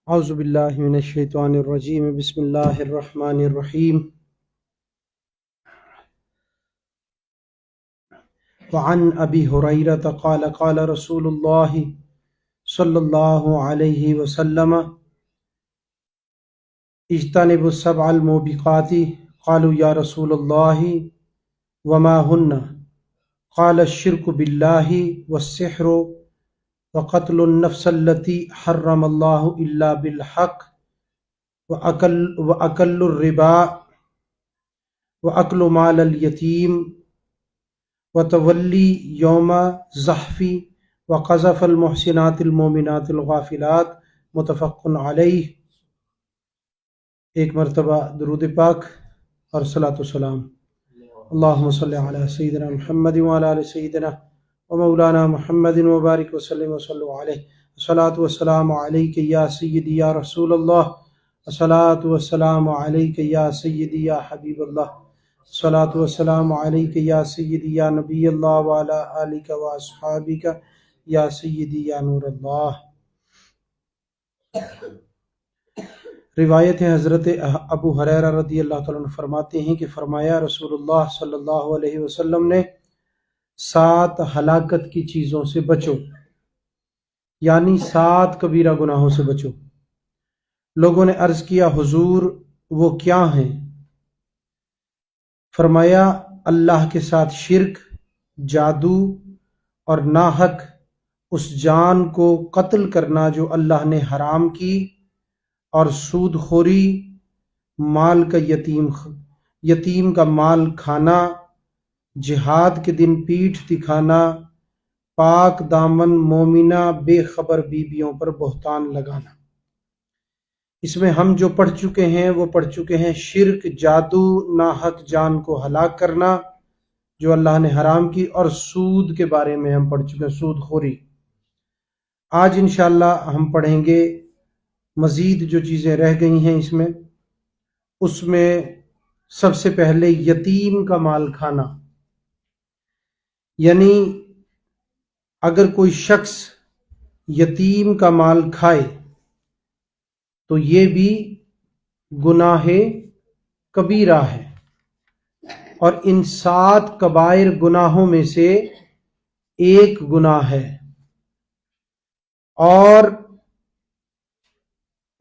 اعوذ باللہ من الشیطان الرجیم بسم اللہ الرحمن الرحیم وعن ابی ہریرہ قال قال رسول اللہ صلی اللہ علیہ وسلم اجتنبوا السبع الموبقات قالوا یا رسول اللہ وما ہن قال الشرک باللہ والسحر وقتل النفس التي حرم اللہ الا بالحق وأكل الربا وأكل مال اليتيم وتولي يوم الزحف وقذف المحسنات المؤمنات الغافلات متفق علیہ۔ ایک مرتبہ درود پاک اور صلاۃ والسلام اللہم صلی علی سیدنا محمد وعلی آل سیدنا ومولانا محمد وبارک وسلم وصلوا علیہ۔ الصلاۃ والسلام علیک یا سیدی یا رسول اللہ، الصلاۃ والسلام علیک یا سیدی یا حبیب اللہ، الصلاۃ والسلام علیک یا سیدی یا نبی اللہ وعلی آلک واصحابک یا سیدی یا نور اللہ۔ روایت ہے، حضرت ابو ہریرہ رضی اللہ تعالیٰ عنہ فرماتے ہیں کہ فرمایا رسول اللہ صلی اللہ علیہ وسلم نے 7 ہلاکت کی چیزوں سے بچو، یعنی 7 کبیرہ گناہوں سے بچو۔ لوگوں نے عرض کیا حضور وہ کیا ہیں؟ فرمایا اللہ کے ساتھ شرک، جادو اور ناحق اس جان کو قتل کرنا جو اللہ نے حرام کی، اور سود خوری، مال کا یتیم کا مال کھانا، جہاد کے دن پیٹھ دکھانا، پاک دامن مومنہ بے خبر بیویوں پر بہتان لگانا۔ اس میں ہم جو پڑھ چکے ہیں وہ پڑھ چکے ہیں شرک، جادو، ناحق جان کو ہلاک کرنا جو اللہ نے حرام کی، اور سود کے بارے میں ہم پڑھ چکے ہیں، سود خوری۔ آج انشاءاللہ ہم پڑھیں گے مزید جو چیزیں رہ گئی ہیں اس میں سب سے پہلے یتیم کا مال کھانا، یعنی اگر کوئی شخص یتیم کا مال کھائے تو یہ بھی گناہ کبیرہ ہے، اور ان 7 کبائر گناہوں میں سے ایک گناہ ہے۔ اور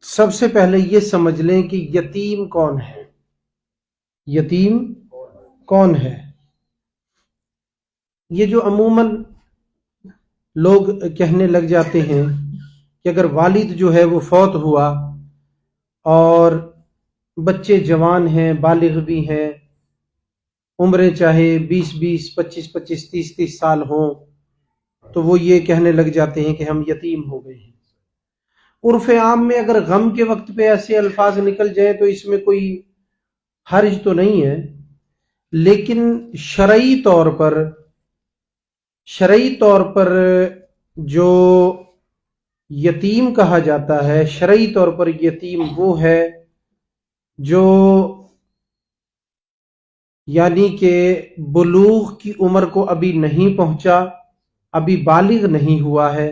سب سے پہلے یہ سمجھ لیں کہ یتیم کون ہے، یتیم کون ہے۔ یہ جو عموماً لوگ کہنے لگ جاتے ہیں کہ اگر والد جو ہے وہ فوت ہوا اور بچے جوان ہیں، بالغ بھی ہیں، عمریں چاہے 20 25 30 سال ہوں، تو وہ یہ کہنے لگ جاتے ہیں کہ ہم یتیم ہو گئے ہیں۔ عرف عام میں اگر غم کے وقت پہ ایسے الفاظ نکل جائیں تو اس میں کوئی حرج تو نہیں ہے، لیکن شرعی طور پر جو یتیم کہا جاتا ہے، شرعی طور پر یتیم وہ ہے جو یعنی کہ بلوغ کی عمر کو ابھی نہیں پہنچا، ابھی بالغ نہیں ہوا ہے،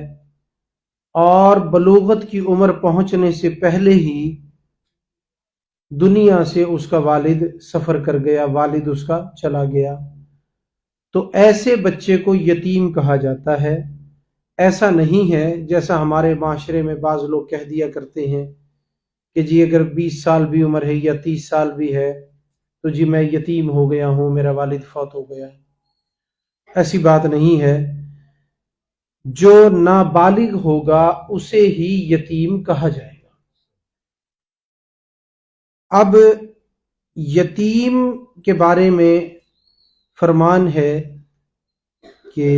اور بلوغت کی عمر پہنچنے سے پہلے ہی دنیا سے اس کا والد سفر کر گیا، والد اس کا چلا گیا، تو ایسے بچے کو یتیم کہا جاتا ہے۔ ایسا نہیں ہے جیسا ہمارے معاشرے میں بعض لوگ کہہ دیا کرتے ہیں کہ جی اگر 20 سال بھی عمر ہے یا 30 سال بھی ہے تو جی میں یتیم ہو گیا ہوں، میرا والد فوت ہو گیا ہے۔ ایسی بات نہیں ہے، جو نابالغ ہوگا اسے ہی یتیم کہا جائے گا۔ اب یتیم کے بارے میں فرمان ہے کہ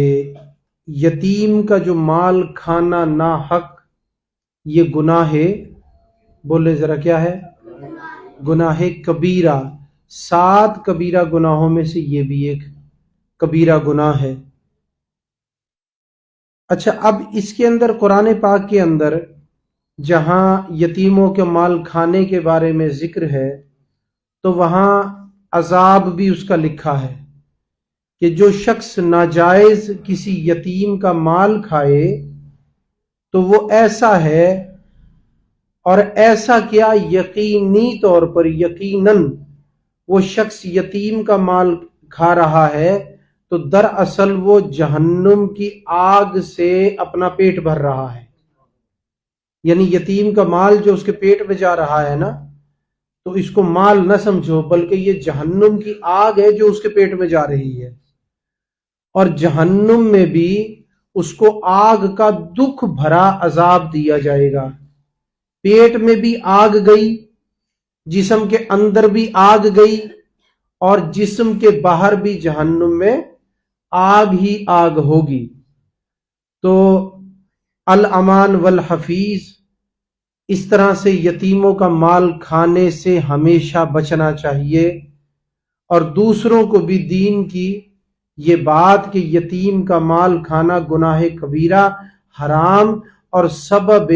یتیم کا جو مال کھانا ناحق یہ گناہ ہے، بولے ذرا کیا ہے؟ گناہ کبیرہ۔ 7 کبیرہ گناہوں میں سے یہ بھی ایک کبیرہ گناہ ہے۔ اچھا، اب اس کے اندر قرآن پاک کے اندر جہاں یتیموں کے مال کھانے کے بارے میں ذکر ہے تو وہاں عذاب بھی اس کا لکھا ہے کہ جو شخص ناجائز کسی یتیم کا مال کھائے تو وہ ایسا ہے اور ایسا کیا یقینی طور پر یقیناً وہ شخص یتیم کا مال کھا رہا ہے تو دراصل وہ جہنم کی آگ سے اپنا پیٹ بھر رہا ہے. یعنی یتیم کا مال جو اس کے پیٹ میں جا رہا ہے نا، تو اس کو مال نہ سمجھو، بلکہ یہ جہنم کی آگ ہے جو اس کے پیٹ میں جا رہی ہے. اور جہنم میں بھی اس کو آگ کا دکھ بھرا عذاب دیا جائے گا. پیٹ میں بھی آگ گئی، جسم کے اندر بھی آگ گئی، اور جسم کے باہر بھی جہنم میں آگ ہی آگ ہوگی. تو الامان والحفیظ، اس طرح سے یتیموں کا مال کھانے سے ہمیشہ بچنا چاہیے، اور دوسروں کو بھی دین کی یہ بات کہ یتیم کا مال کھانا گناہ کبیرہ، حرام اور سبب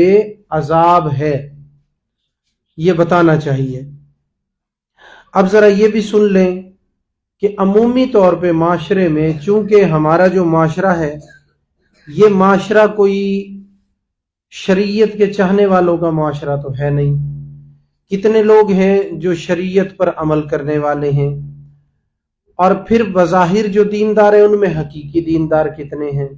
عذاب ہے، یہ بتانا چاہیے. اب ذرا یہ بھی سن لیں کہ عمومی طور پہ معاشرے میں، چونکہ ہمارا جو معاشرہ ہے یہ معاشرہ کوئی شریعت کے چاہنے والوں کا معاشرہ تو ہے نہیں. کتنے لوگ ہیں جو شریعت پر عمل کرنے والے ہیں، اور پھر بظاہر جو دیندار ہیں ان میں حقیقی دیندار کتنے ہیں.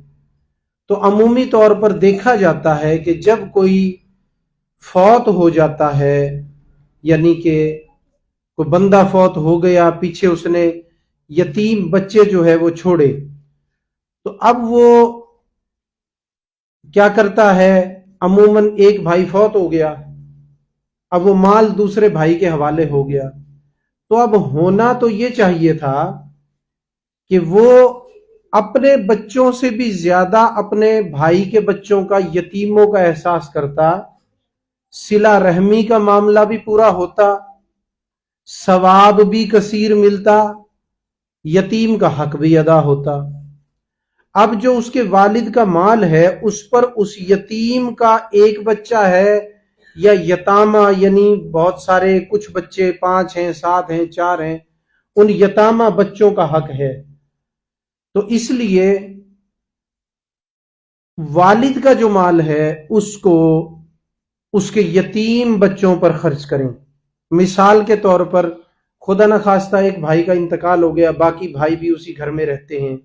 تو عمومی طور پر دیکھا جاتا ہے کہ جب کوئی فوت ہو جاتا ہے، یعنی کہ کوئی بندہ فوت ہو گیا، پیچھے اس نے یتیم بچے جو ہے وہ چھوڑے، تو اب وہ کیا کرتا ہے، عموماً ایک بھائی فوت ہو گیا، اب وہ مال دوسرے بھائی کے حوالے ہو گیا. تو اب ہونا تو یہ چاہیے تھا کہ وہ اپنے بچوں سے بھی زیادہ اپنے بھائی کے بچوں کا، یتیموں کا احساس کرتا، صلہ رحمی کا معاملہ بھی پورا ہوتا، ثواب بھی کثیر ملتا، یتیم کا حق بھی ادا ہوتا. اب جو اس کے والد کا مال ہے اس پر اس یتیم کا ایک بچہ ہے یا یتامہ، یعنی بہت سارے، کچھ بچے 5 ہیں، 7 ہیں، 4 ہیں، ان یتامہ بچوں کا حق ہے. تو اس لیے والد کا جو مال ہے اس کو اس کے یتیم بچوں پر خرچ کریں. مثال کے طور پر خدا نخواستہ ایک بھائی کا انتقال ہو گیا، باقی بھائی بھی اسی گھر میں رہتے ہیں،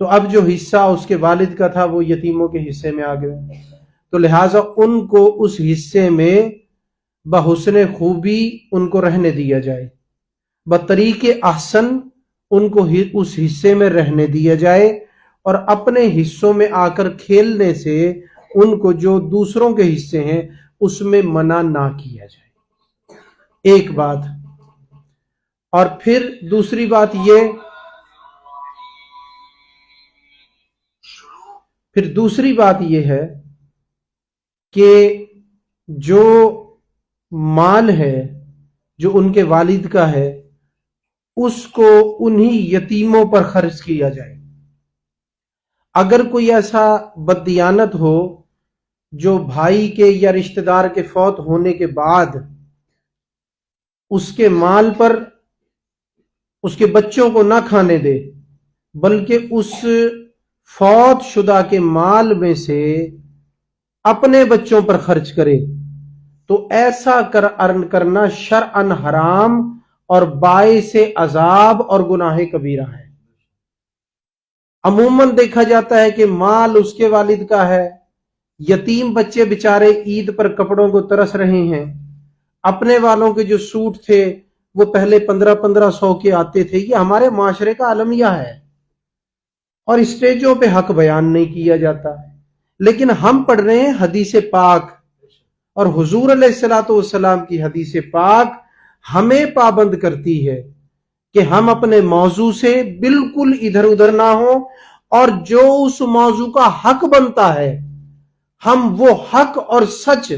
تو اب جو حصہ اس کے والد کا تھا وہ یتیموں کے حصے میں آ گیا. تو لہٰذا ان کو اس حصے میں بحسن خوبی ان کو رہنے دیا جائے، بطریق احسن ان کو اس حصے میں رہنے دیا جائے، اور اپنے حصوں میں آ کر کھیلنے سے ان کو جو دوسروں کے حصے ہیں اس میں منع نہ کیا جائے. ایک بات. اور پھر دوسری بات یہ ہے کہ جو مال ہے جو ان کے والد کا ہے اس کو انہی یتیموں پر خرچ کیا جائے. اگر کوئی ایسا بددیانت ہو جو بھائی کے یا رشتہ دار کے فوت ہونے کے بعد اس کے مال پر اس کے بچوں کو نہ کھانے دے، بلکہ اس فوت شدہ کے مال میں سے اپنے بچوں پر خرچ کرے، تو ایسا کرنا شرعاً حرام اور باعث عذاب اور گناہ کبیرہ ہے. عموماً دیکھا جاتا ہے کہ مال اس کے والد کا ہے، یتیم بچے بچارے عید پر کپڑوں کو ترس رہے ہیں، اپنے والوں کے جو سوٹ تھے وہ پہلے 1500 کے آتے تھے. یہ ہمارے معاشرے کا المیہ ہے، اور اسٹیجوں پہ حق بیان نہیں کیا جاتا. لیکن ہم پڑھ رہے ہیں حدیث پاک، اور حضور علیہ الصلوۃ والسلام کی حدیث پاک ہمیں پابند کرتی ہے کہ ہم اپنے موضوع سے بالکل ادھر ادھر نہ ہوں، اور جو اس موضوع کا حق بنتا ہے ہم وہ حق اور سچ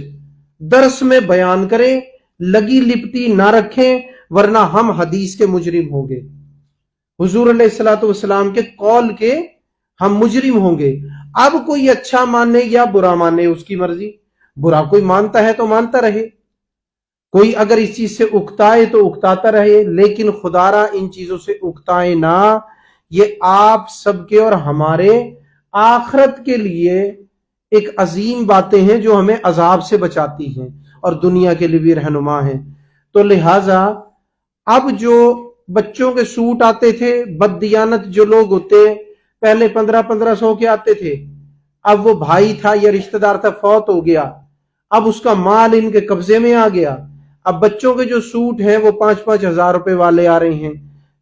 درس میں بیان کریں، لگی لپٹی نہ رکھیں، ورنہ ہم حدیث کے مجرم ہوں گے، حضور علیہ الصلوۃ والسلام کے قول کے ہم مجرم ہوں گے. اب کوئی اچھا مانے یا برا مانے اس کی مرضی، برا کوئی مانتا ہے تو مانتا رہے، کوئی اگر اس چیز سے اکتائے تو اکتاتا رہے، لیکن خدارا ان چیزوں سے اکتائے نہ. یہ آپ سب کے اور ہمارے آخرت کے لیے ایک عظیم باتیں ہیں جو ہمیں عذاب سے بچاتی ہیں اور دنیا کے لیے بھی رہنما ہیں۔ تو لہٰذا اب جو بچوں کے سوٹ آتے تھے، بددیانت جو لوگ ہوتے پہلے 1500 کے آتے تھے، اب وہ بھائی تھا یا رشتہ دار تھا فوت ہو گیا، اب اس کا مال ان کے قبضے میں آ گیا، اب بچوں کے جو سوٹ ہیں وہ 5-5 ہزار روپے والے آ رہے ہیں،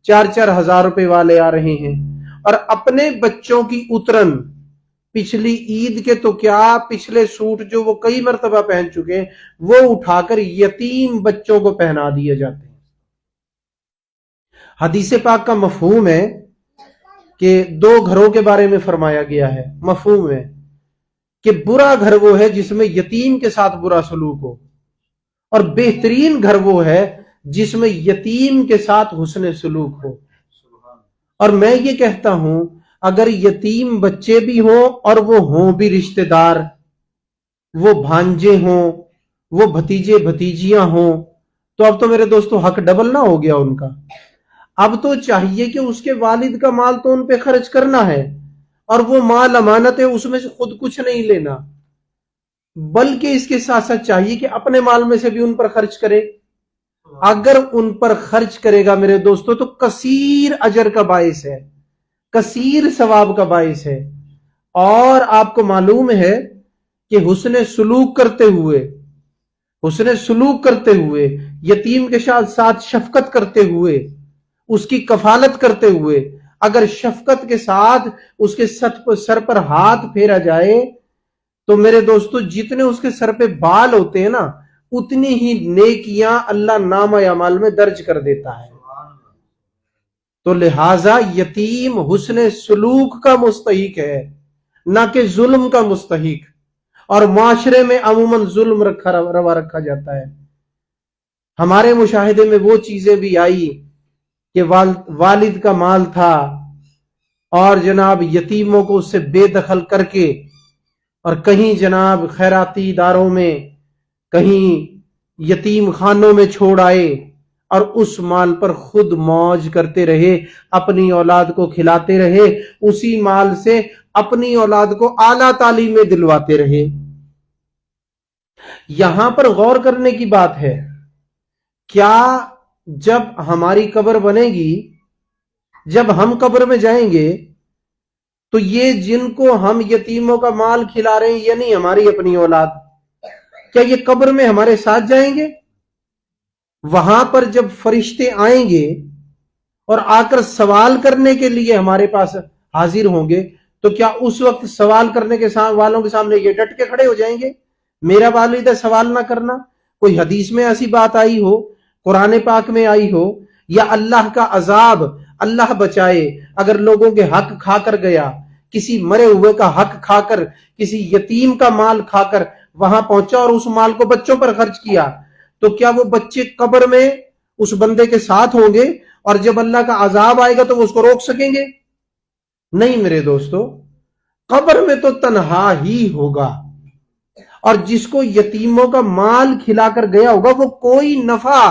4-4 ہزار روپے والے آ رہے ہیں، اور اپنے بچوں کی اترن پچھلی عید کے تو کیا، پچھلے سوٹ جو وہ کئی مرتبہ پہن چکے ہیں وہ اٹھا کر یتیم بچوں کو پہنا دیے جاتے ہیں۔ حدیث پاک کا مفہوم ہے کہ 2 گھروں کے بارے میں فرمایا گیا ہے، مفہوم ہے کہ برا گھر وہ ہے جس میں یتیم کے ساتھ برا سلوک ہو، اور بہترین گھر وہ ہے جس میں یتیم کے ساتھ حسن سلوک ہو۔ اور میں یہ کہتا ہوں اگر یتیم بچے بھی ہوں اور وہ ہوں بھی رشتہ دار، وہ بھانجے ہوں، وہ بھتیجے بھتیجیاں ہوں، تو اب تو میرے دوستو حق ڈبل نہ ہو گیا ان کا؟ اب تو چاہیے کہ اس کے والد کا مال تو ان پہ خرچ کرنا ہے، اور وہ مال امانت ہے، اس میں سے خود کچھ نہیں لینا، بلکہ اس کے ساتھ ساتھ چاہیے کہ اپنے مال میں سے بھی ان پر خرچ کرے۔ اگر ان پر خرچ کرے گا میرے دوستو تو کثیر اجر کا باعث ہے، کثیر ثواب کا باعث ہے۔ اور آپ کو معلوم ہے کہ حسن سلوک کرتے ہوئے یتیم کے ساتھ شفقت کرتے ہوئے، اس کی کفالت کرتے ہوئے، اگر شفقت کے ساتھ اس کے سر پر ہاتھ پھیرا جائے تو میرے دوستو جتنے اس کے سر پہ بال ہوتے ہیں نا اتنی ہی نیکیاں اللہ نامہ اعمال میں درج کر دیتا ہے۔ تو لہٰذا یتیم حسن سلوک کا مستحق ہے، نہ کہ ظلم کا مستحق، اور معاشرے میں عموماً ظلم روا رکھا جاتا ہے۔ ہمارے مشاہدے میں وہ چیزیں بھی آئی کہ والد کا مال تھا اور جناب یتیموں کو اس سے بے دخل کر کے، اور کہیں جناب خیراتی اداروں میں، کہیں یتیم خانوں میں چھوڑ آئے، اور اس مال پر خود موج کرتے رہے، اپنی اولاد کو کھلاتے رہے، اسی مال سے اپنی اولاد کو اعلیٰ تعلیمیں دلواتے رہے۔ یہاں پر غور کرنے کی بات ہے، کیا جب ہماری قبر بنے گی، جب ہم قبر میں جائیں گے تو یہ جن کو ہم یتیموں کا مال کھلا رہے ہیں یہ نہیں ہماری اپنی اولاد، کیا یہ قبر میں ہمارے ساتھ جائیں گے؟ وہاں پر جب فرشتے آئیں گے اور آ کر سوال کرنے کے لیے ہمارے پاس حاضر ہوں گے تو کیا اس وقت سوال کرنے کے والوں کے سامنے یہ ڈٹ کے کھڑے ہو جائیں گے میرا والد ہے سوال نہ کرنا؟ کوئی حدیث میں ایسی بات آئی ہو، قرآن پاک میں آئی ہو، یا اللہ کا عذاب اللہ بچائے اگر لوگوں کے حق کھا کر گیا، کسی مرے ہوئے کا حق کھا کر، کسی یتیم کا مال کھا کر وہاں پہنچا اور اس مال کو بچوں پر خرچ کیا، تو کیا وہ بچے قبر میں اس بندے کے ساتھ ہوں گے اور جب اللہ کا عذاب آئے گا تو وہ اس کو روک سکیں گے؟ نہیں میرے دوستو، قبر میں تو تنہا ہی ہوگا، اور جس کو یتیموں کا مال کھلا کر گیا ہوگا وہ کوئی نفع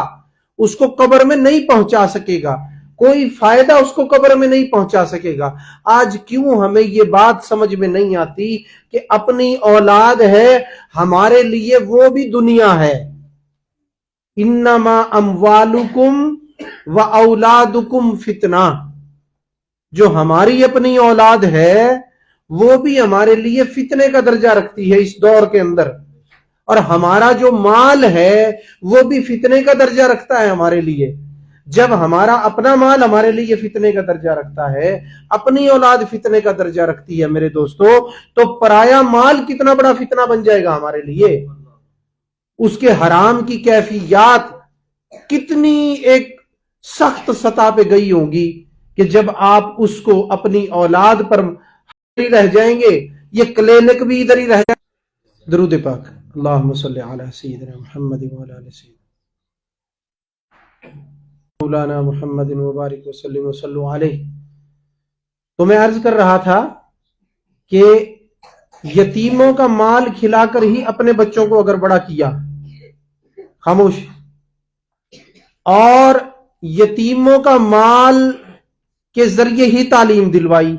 اس کو قبر میں نہیں پہنچا سکے گا، کوئی فائدہ اس کو قبر میں نہیں پہنچا سکے گا۔ آج کیوں ہمیں یہ بات سمجھ میں نہیں آتی کہ اپنی اولاد ہے ہمارے لیے وہ بھی دنیا ہے۔ انما اموالکم و اولادکم فتنہ، جو ہماری اپنی اولاد ہے وہ بھی ہمارے لیے فتنے کا درجہ رکھتی ہے اس دور کے اندر، اور ہمارا جو مال ہے وہ بھی فتنے کا درجہ رکھتا ہے ہمارے لیے۔ جب ہمارا اپنا مال ہمارے لیے فتنے کا درجہ رکھتا ہے، اپنی اولاد فتنے کا درجہ رکھتی ہے میرے دوستو، تو پرایا مال کتنا بڑا فتنہ بن جائے گا ہمارے لیے۔ اس کے حرام کی کیفیات کتنی ایک سخت سطح پہ گئی ہوں گی کہ جب آپ اس کو اپنی اولاد پر رہ جائیں گے، یہ کلینک بھی ادھر ہی رہ جائیں گے۔ درود پاک، اللہم صلی علی سیدنا محمد وعلی آل سیدنا مولانا محمد مبارک وسلم وسلم علیہ۔ تو میں عرض کر رہا تھا کہ یتیموں کا مال کھلا کر ہی اپنے بچوں کو اگر بڑا کیا، خاموش، اور یتیموں کا مال کے ذریعے ہی تعلیم دلوائی،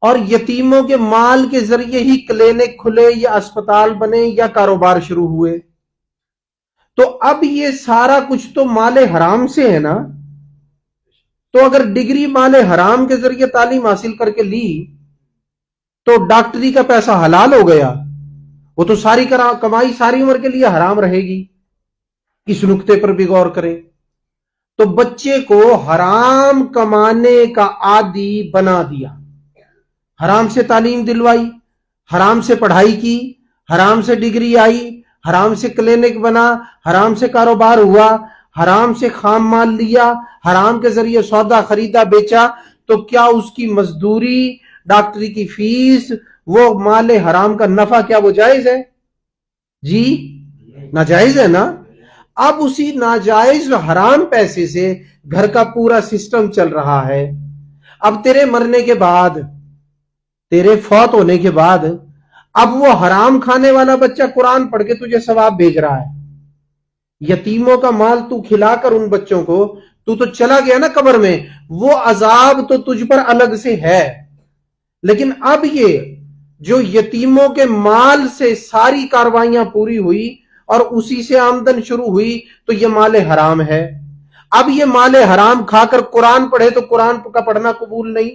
اور یتیموں کے مال کے ذریعے ہی کلینک کھلے یا اسپتال بنے یا کاروبار شروع ہوئے. تو اب یہ سارا کچھ تو مال حرام سے ہے نا. تو اگر ڈگری مال حرام کے ذریعے تعلیم حاصل کر کے لی تو ڈاکٹری کا پیسہ حلال ہو گیا. وہ تو ساری کمائی ساری عمر کے لیے حرام رہے گی. اس نقطے پر بھی غور کریں. تو بچے کو حرام کمانے کا عادی بنا دیا. حرام سے تعلیم دلوائی، حرام سے پڑھائی کی، حرام سے ڈگری آئی، حرام سے کلینک بنا، حرام سے کاروبار ہوا، حرام سے خام مال لیا، حرام کے ذریعے سودا خریدا بیچا. تو کیا اس کی مزدوری، ڈاکٹری کی فیس، وہ مال حرام کا نفع، کیا وہ جائز ہے؟ جی ناجائز ہے نا. اب اسی ناجائز حرام پیسے سے گھر کا پورا سسٹم چل رہا ہے. اب تیرے مرنے کے بعد، تیرے فوت ہونے کے بعد، اب وہ حرام کھانے والا بچہ قرآن پڑھ کے تجھے ثواب بھیج رہا ہے. یتیموں کا مال تو کھلا کر ان بچوں کو، تو چلا گیا نا قبر میں. وہ عذاب تو تجھ پر الگ سے ہے. لیکن اب یہ جو یتیموں کے مال سے ساری کاروائیاں پوری ہوئی اور اسی سے آمدن شروع ہوئی، تو یہ مال حرام ہے. اب یہ مال حرام کھا کر قرآن پڑھے تو قرآن کا پڑھنا قبول نہیں،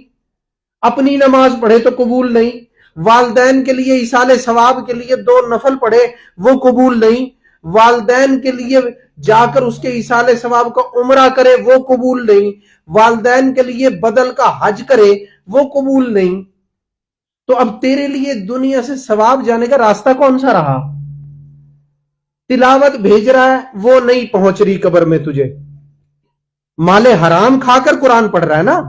اپنی نماز پڑھے تو قبول نہیں، والدین کے لیے ایصال ثواب کے لیے 2 نفل پڑھے وہ قبول نہیں، والدین کے لیے جا کر اس کے ایصال ثواب کا عمرہ کرے وہ قبول نہیں، والدین کے لیے بدل کا حج کرے وہ قبول نہیں. تو اب تیرے لیے دنیا سے ثواب جانے کا راستہ کون سا رہا؟ تلاوت بھیج رہا ہے وہ نہیں پہنچ رہی قبر میں تجھے. مال حرام کھا کر قرآن پڑھ رہا ہے نا.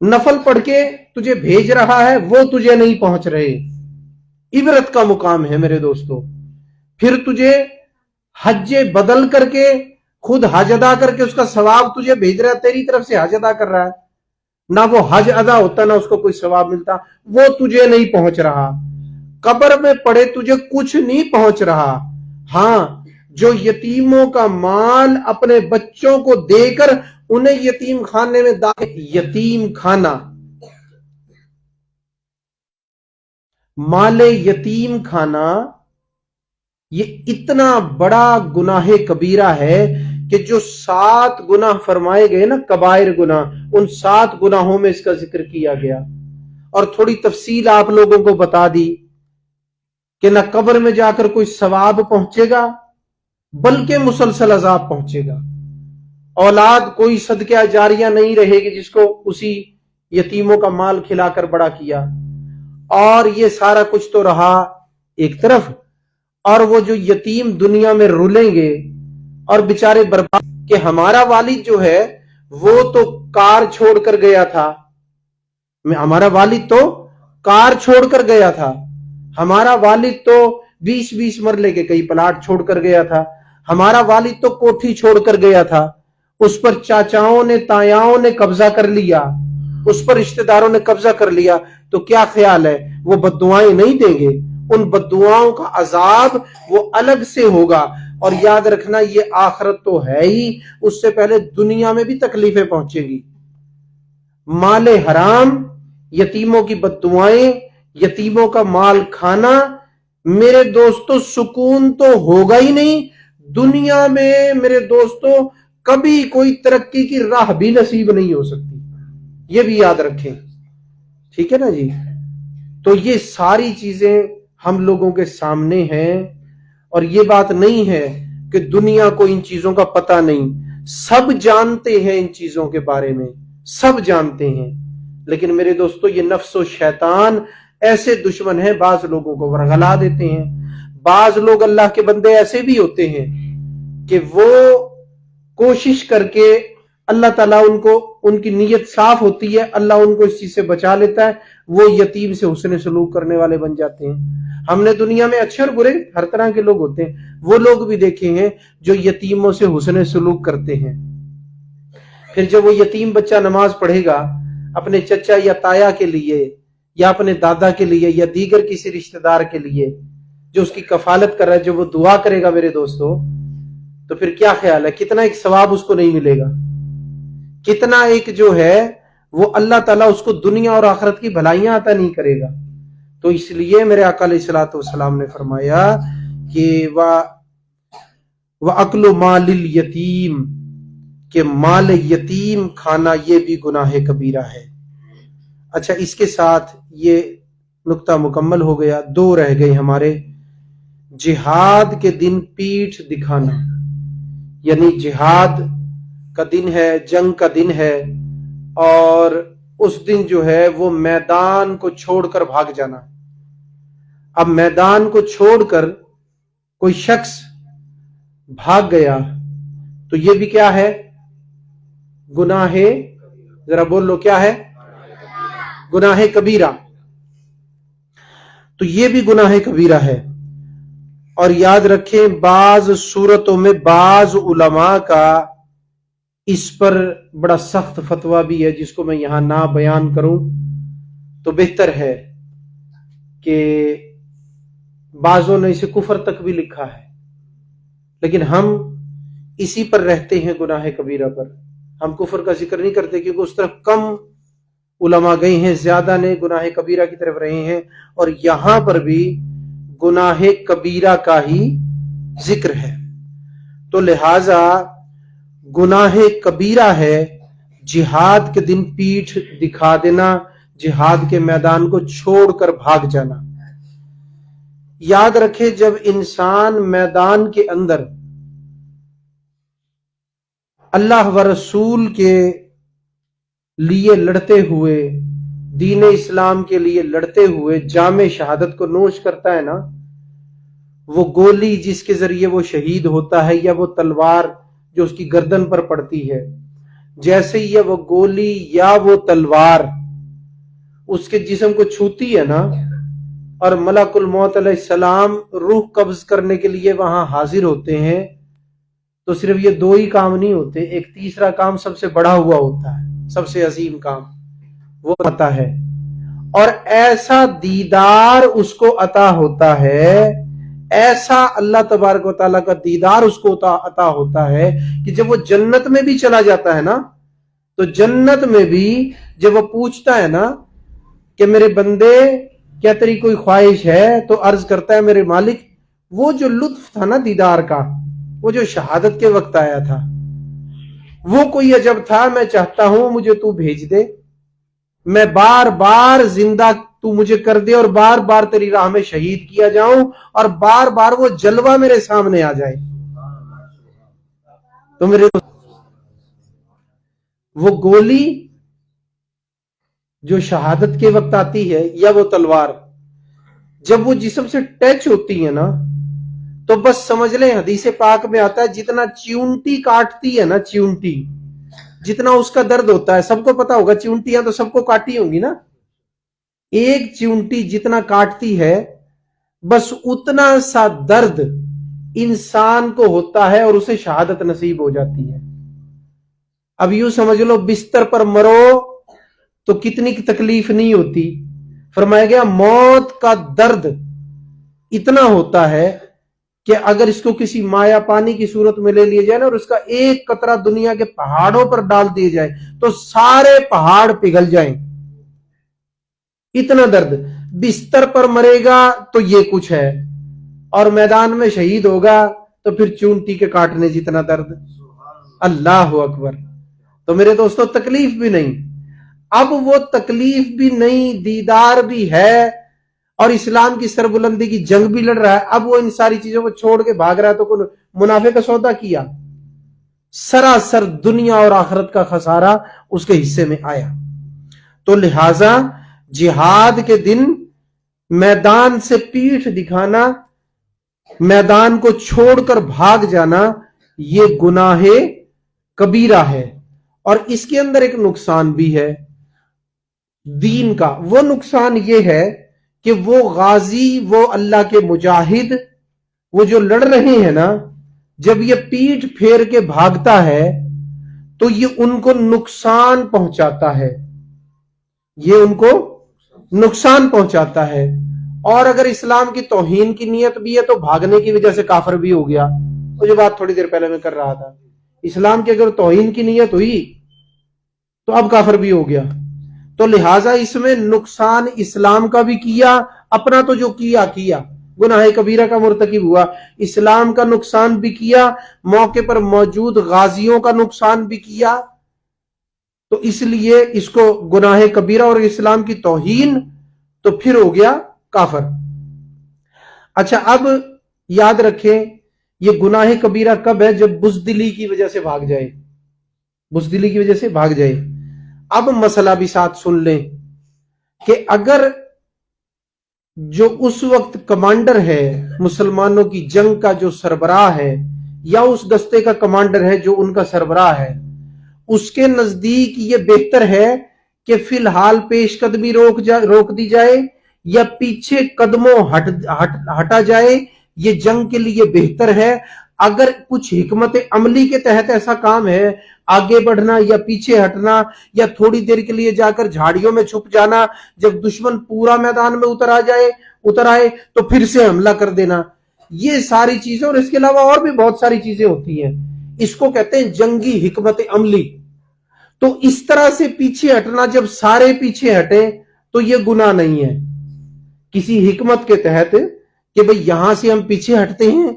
نفل پڑھ کے تجھے بھیج رہا ہے وہ تجھے نہیں پہنچ رہے. عبرت کا مقام ہے میرے دوستو. پھر تجھے حج بدل کر کے، خود حج ادا کر کے اس کا ثواب تجھے بھیج رہا ہے، تیری طرف سے حج ادا کر رہا ہے. نہ وہ حج ادا ہوتا نہ اس کو کوئی ثواب ملتا. وہ تجھے نہیں پہنچ رہا. قبر میں پڑے تجھے کچھ نہیں پہنچ رہا. ہاں، جو یتیموں کا مال اپنے بچوں کو دے کر انہیں یتیم خانے میں یتیم خانہ، مال یتیم کھانا، یہ اتنا بڑا گناہ کبیرہ ہے کہ جو 7 گناہ فرمائے گئے نا، کبائر گناہ، ان 7 گناہوں میں اس کا ذکر کیا گیا. اور تھوڑی تفصیل آپ لوگوں کو بتا دی کہ نہ قبر میں جا کر کوئی ثواب پہنچے گا بلکہ مسلسل عذاب پہنچے گا. اولاد کوئی صدقہ جاریہ نہیں رہے گی جس کو اسی یتیموں کا مال کھلا کر بڑا کیا. اور یہ سارا کچھ تو رہا ایک طرف، اور وہ جو یتیم دنیا میں رولیں گے اور بیچارے برباد، کہ ہمارا والد جو ہے وہ تو کار چھوڑ کر گیا تھا، ہمارا والد تو کار چھوڑ کر گیا تھا، ہمارا والد تو 20 مرلے کے کئی پلاٹ چھوڑ کر گیا تھا، ہمارا والد تو کوٹھی چھوڑ کر گیا تھا، اس پر چاچاؤں نے تایاؤں نے قبضہ کر لیا، اس پر رشتہ داروں نے قبضہ کر لیا. تو کیا خیال ہے وہ بددعائیں نہیں دیں گے؟ ان بددعاؤں کا عذاب وہ الگ سے ہوگا. اور یاد رکھنا یہ آخرت تو ہے ہی، اس سے پہلے دنیا میں بھی تکلیفیں پہنچے گی. مال حرام، یتیموں کی بددعائیں، یتیموں کا مال کھانا، میرے دوستو سکون تو ہوگا ہی نہیں دنیا میں. میرے دوستو کبھی کوئی ترقی کی راہ بھی نصیب نہیں ہو سکتی، یہ بھی یاد رکھیں. ٹھیک ہے نا جی؟ تو یہ ساری چیزیں ہم لوگوں کے سامنے ہیں، اور یہ بات نہیں ہے کہ دنیا کو ان چیزوں کا پتہ نہیں. سب جانتے ہیں ان چیزوں کے بارے میں، سب جانتے ہیں. لیکن میرے دوستو یہ نفس و شیطان ایسے دشمن ہیں، بعض لوگوں کو ورغلا دیتے ہیں. بعض لوگ اللہ کے بندے ایسے بھی ہوتے ہیں کہ وہ کوشش کر کے اللہ تعالیٰ ان کی نیت صاف ہوتی ہے، اللہ ان کو اس چیز سے بچا لیتا ہے، وہ یتیم سے حسن سلوک کرنے والے بن جاتے ہیں. ہم نے دنیا میں اچھے اور برے ہر طرح کے لوگ ہوتے ہیں، وہ لوگ بھی دیکھے ہیں جو یتیموں سے حسن سلوک کرتے ہیں. پھر جب وہ یتیم بچہ نماز پڑھے گا اپنے چچا یا تایا کے لیے یا اپنے دادا کے لیے یا دیگر کسی رشتہ دار کے لیے جو اس کی کفالت کر رہا ہے، جو وہ دعا کرے گا میرے دوستو، تو پھر کیا خیال ہے کتنا ایک ثواب اس کو نہیں ملے گا؟ کتنا ایک جو ہے وہ اللہ تعالیٰ اس کو دنیا اور آخرت کی بھلائیاں عطا نہیں کرے گا۔ تو اس لیے میرے آقا علیہ الصلوۃ والسلام نے فرمایا کہ وَأَكْلُ مَالِ الْيَتِيمِ، کہ مال یتیم کھانا یہ بھی گناہ کبیرہ ہے۔ اچھا، اس کے ساتھ یہ نقطہ مکمل ہو گیا، دو رہ گئے ہمارے۔ جہاد کے دن پیٹھ دکھانا، یعنی جہاد کا دن ہے، جنگ کا دن ہے، اور اس دن جو ہے وہ میدان کو چھوڑ کر بھاگ جانا۔ اب میدان کو چھوڑ کر کوئی شخص بھاگ گیا تو یہ بھی کیا ہے؟ گناہ، ذرا بول لو کیا ہے؟ گناہ کبیرہ۔ تو یہ بھی گناہ کبیرہ ہے۔ اور یاد رکھیں بعض صورتوں میں بعض علماء کا اس پر بڑا سخت فتویٰ بھی ہے، جس کو میں یہاں نہ بیان کروں تو بہتر ہے، کہ بعضوں نے اسے کفر تک بھی لکھا ہے، لیکن ہم اسی پر رہتے ہیں، گناہ کبیرہ پر۔ ہم کفر کا ذکر نہیں کرتے، کیونکہ اس طرف کم علماء گئے ہیں، زیادہ نے گناہ کبیرہ کی طرف رہے ہیں، اور یہاں پر بھی گناہ کبیرہ کا ہی ذکر ہے۔ تو لہذا گناہ کبیرہ ہے جہاد کے دن پیٹھ دکھا دینا، جہاد کے میدان کو چھوڑ کر بھاگ جانا۔ یاد رکھے جب انسان میدان کے اندر اللہ و رسول کے لیے لڑتے ہوئے، دین اسلام کے لیے لڑتے ہوئے جام شہادت کو نوش کرتا ہے نا، وہ گولی جس کے ذریعے وہ شہید ہوتا ہے، یا وہ تلوار جو اس کی گردن پر پڑتی ہے، جیسے ہی وہ گولی یا وہ تلوار اس کے جسم کو چھوتی ہے نا، اور ملک الموت علیہ السلام روح قبض کرنے کے لیے وہاں حاضر ہوتے ہیں، تو صرف یہ دو ہی کام نہیں ہوتے، ایک تیسرا کام سب سے بڑا ہوا ہوتا ہے، سب سے عظیم کام وہ عطا ہے۔ اور ایسا دیدار اس کو عطا ہوتا ہے، ایسا اللہ تبارک و تعالیٰ کا دیدار اس کو عطا ہوتا ہے کہ جب وہ جنت میں بھی چلا جاتا ہے نا، تو جنت میں بھی جب وہ پوچھتا ہے نا کہ میرے بندے کیا تیری کوئی خواہش ہے، تو عرض کرتا ہے میرے مالک وہ جو لطف تھا نا دیدار کا، وہ جو شہادت کے وقت آیا تھا، وہ کوئی عجب تھا، میں چاہتا ہوں مجھے تو بھیج دے، میں بار بار زندہ تو مجھے کر دے، اور بار بار تیری راہ میں شہید کیا جاؤں، اور بار بار وہ جلوہ میرے سامنے آ جائے۔ تو میرے وہ گولی جو شہادت کے وقت آتی ہے، یا وہ تلوار جب وہ جسم سے ٹچ ہوتی ہے نا، تو بس سمجھ لیں حدیث پاک میں آتا ہے جتنا چیونٹی کاٹتی ہے نا، چیونٹی جتنا اس کا درد ہوتا ہے، سب کو پتا ہوگا چیونٹیاں تو سب کو کاٹی ہوں گی نا، ایک چیونٹی جتنا کاٹتی ہے بس اتنا سا درد انسان کو ہوتا ہے، اور اسے شہادت نصیب ہو جاتی ہے۔ اب یوں سمجھ لو بستر پر مرو تو کتنی تکلیف نہیں ہوتی، فرمایا گیا موت کا درد اتنا ہوتا ہے کہ اگر اس کو کسی مایا پانی کی صورت میں لے لیا جائے نا، اور اس کا ایک قطرہ دنیا کے پہاڑوں پر ڈال دیے جائے تو سارے پہاڑ پگھل جائیں، اتنا درد۔ بستر پر مرے گا تو یہ کچھ ہے، اور میدان میں شہید ہوگا تو پھر چونٹی کے کاٹنے جتنا درد۔ اللہ اکبر۔ تو میرے دوستو تکلیف بھی نہیں، اب وہ تکلیف بھی نہیں، دیدار بھی ہے، اور اسلام کی سربلندی کی جنگ بھی لڑ رہا ہے، اب وہ ان ساری چیزوں کو چھوڑ کے بھاگ رہا ہے، تو کوئی منافع کا سودا کیا، سراسر دنیا اور آخرت کا خسارہ اس کے حصے میں آیا۔ تو لہذا جہاد کے دن میدان سے پیٹھ دکھانا، میدان کو چھوڑ کر بھاگ جانا، یہ گناہ کبیرہ ہے۔ اور اس کے اندر ایک نقصان بھی ہے دین کا۔ وہ نقصان یہ ہے کہ وہ غازی، وہ اللہ کے مجاہد، وہ جو لڑ رہے ہیں نا، جب یہ پیٹھ پھیر کے بھاگتا ہے تو یہ ان کو نقصان پہنچاتا ہے، یہ ان کو نقصان پہنچاتا ہے۔ اور اگر اسلام کی توہین کی نیت بھی ہے تو بھاگنے کی وجہ سے کافر بھی ہو گیا۔ وہ جو بات تھوڑی دیر پہلے میں کر رہا تھا، اسلام کی اگر توہین کی نیت ہوئی تو اب کافر بھی ہو گیا. تو لہٰذا اس میں نقصان اسلام کا بھی کیا، اپنا تو جو کیا گناہ کبیرہ کا مرتکب ہوا، اسلام کا نقصان بھی کیا، موقع پر موجود غازیوں کا نقصان بھی کیا. تو اس لیے اس کو گناہ کبیرہ اور اسلام کی توہین، تو پھر ہو گیا کافر. اچھا اب یاد رکھیں یہ گناہ کبیرہ کب ہے؟ جب بزدلی کی وجہ سے بھاگ جائے، بزدلی کی وجہ سے بھاگ جائے. اب مسئلہ بھی ساتھ سن لیں کہ اگر جو اس وقت کمانڈر ہے مسلمانوں کی جنگ کا، جو سربراہ ہے یا اس دستے کا کمانڈر ہے جو ان کا سربراہ ہے، اس کے نزدیک یہ بہتر ہے کہ فی الحال پیش قدمی روک دی جائے یا پیچھے قدموں ہٹا جائے، یہ جنگ کے لیے بہتر ہے. اگر کچھ حکمت عملی کے تحت ایسا کام ہے، آگے بڑھنا یا پیچھے ہٹنا یا تھوڑی دیر کے لیے جا کر جھاڑیوں میں چھپ جانا، جب دشمن پورا میدان میں اتر آئے تو پھر سے حملہ کر دینا، یہ ساری چیزیں اور اس کے علاوہ اور بھی بہت ساری چیزیں ہوتی ہیں، اس کو کہتے ہیں جنگی حکمت عملی. تو اس طرح سے پیچھے ہٹنا، جب سارے پیچھے ہٹیں تو یہ گناہ نہیں ہے کسی حکمت کے تحت کہ بھئی یہاں سے ہم پیچھے ہٹتے ہیں،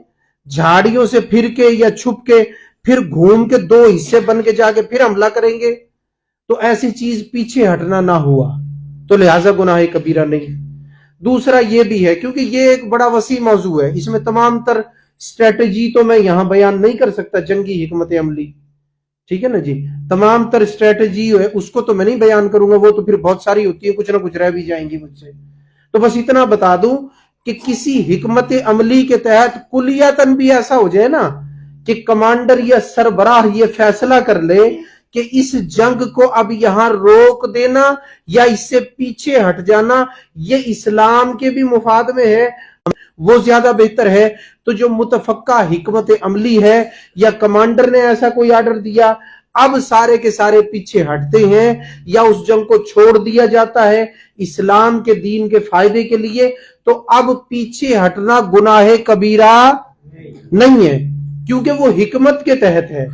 جھاڑیوں سے پھر کے یا چھپ کے پھر گھوم کے دو حصے بن کے جا کے پھر حملہ کریں گے، تو ایسی چیز پیچھے ہٹنا نہ ہوا، تو لہٰذا گناہ کبیرہ نہیں. دوسرا یہ بھی ہے کیونکہ یہ ایک بڑا وسیع موضوع ہے، اس میں تمام تر اسٹریٹجی تو میں یہاں بیان نہیں کر سکتا، جنگی حکمت عملی، ٹھیک ہے نا جی، تمام تر اسٹریٹجی ہے اس کو تو میں نہیں بیان کروں گا، وہ تو پھر بہت ساری ہوتی ہے، کچھ نہ کچھ رہ بھی جائیں گی مجھ سے. تو بس اتنا بتا دوں کہ کسی حکمت عملی کے تحت کلیاتاً بھی ایسا ہو جائے نا کہ کمانڈر یا سربراہ یہ فیصلہ کر لے کہ اس جنگ کو اب یہاں روک دینا یا اس سے پیچھے ہٹ جانا یہ اسلام کے بھی مفاد میں ہے، وہ زیادہ بہتر ہے. تو جو متفقہ حکمت عملی ہے یا کمانڈر نے ایسا کوئی آرڈر دیا، اب سارے کے سارے پیچھے ہٹتے ہیں یا اس جنگ کو چھوڑ دیا جاتا ہے اسلام کے دین کے فائدے کے لیے، تو اب پیچھے ہٹنا گناہ کبیرہ نہیں ہے کیونکہ وہ حکمت کے تحت ہے،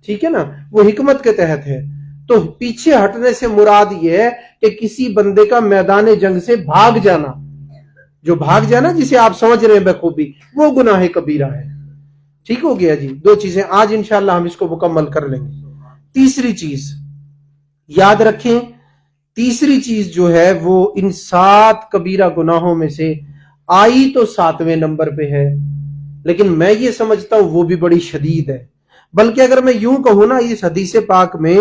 ٹھیک ہے نا، وہ حکمت کے تحت ہے. تو پیچھے ہٹنے سے مراد یہ ہے کہ کسی بندے کا میدان جنگ سے بھاگ جانا، جو بھاگ جانا جسے آپ سمجھ رہے ہیں بخوبی، وہ گناہ کبیرہ ہے. ٹھیک ہو گیا جی. دو چیزیں آج انشاءاللہ ہم اس کو مکمل کر لیں گے. تیسری چیز یاد رکھیں، تیسری چیز جو ہے وہ ان 7 کبیرہ گناہوں میں سے آئی تو 7ویں نمبر پہ ہے، لیکن میں یہ سمجھتا ہوں وہ بھی بڑی شدید ہے. بلکہ اگر میں یوں کہوں نا، اس حدیث پاک میں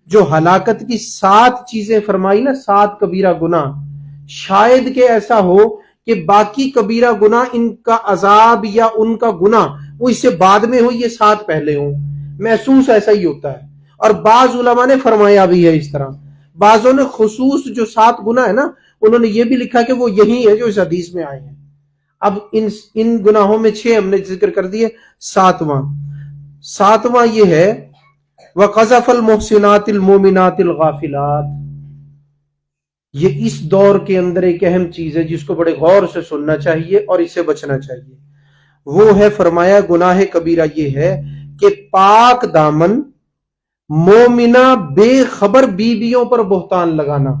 جو ہلاکت کی 7 چیزیں فرمائی نا، 7 کبیرہ گناہ، شاید کہ ایسا ہو کہ باقی کبیرہ گناہ ان کا عذاب یا ان کا گناہ وہ اس سے بعد میں ہو، یہ 7 پہلے ہوں، محسوس ایسا ہی ہوتا ہے. اور بعض علماء نے فرمایا بھی ہے اس طرح، بعضوں نے خصوص جو 7 گناہ ہے نا انہوں نے یہ بھی لکھا کہ وہ یہی ہے جو اس حدیث میں آئے ہیں. اب ان گناہوں میں 6 ہم نے ذکر کر دیے، 7واں یہ ہے وَقَذَفَ الْمُحْسِنَاتِ الْمُؤْمِنَاتِ الْغَافِلَاتِ. یہ اس دور کے اندر ایک اہم چیز ہے جس کو بڑے غور سے سننا چاہیے اور اس سے بچنا چاہیے. وہ ہے فرمایا گناہ کبیرہ یہ ہے کہ پاک دامن مومنہ بے خبر بیویوں پر بہتان لگانا.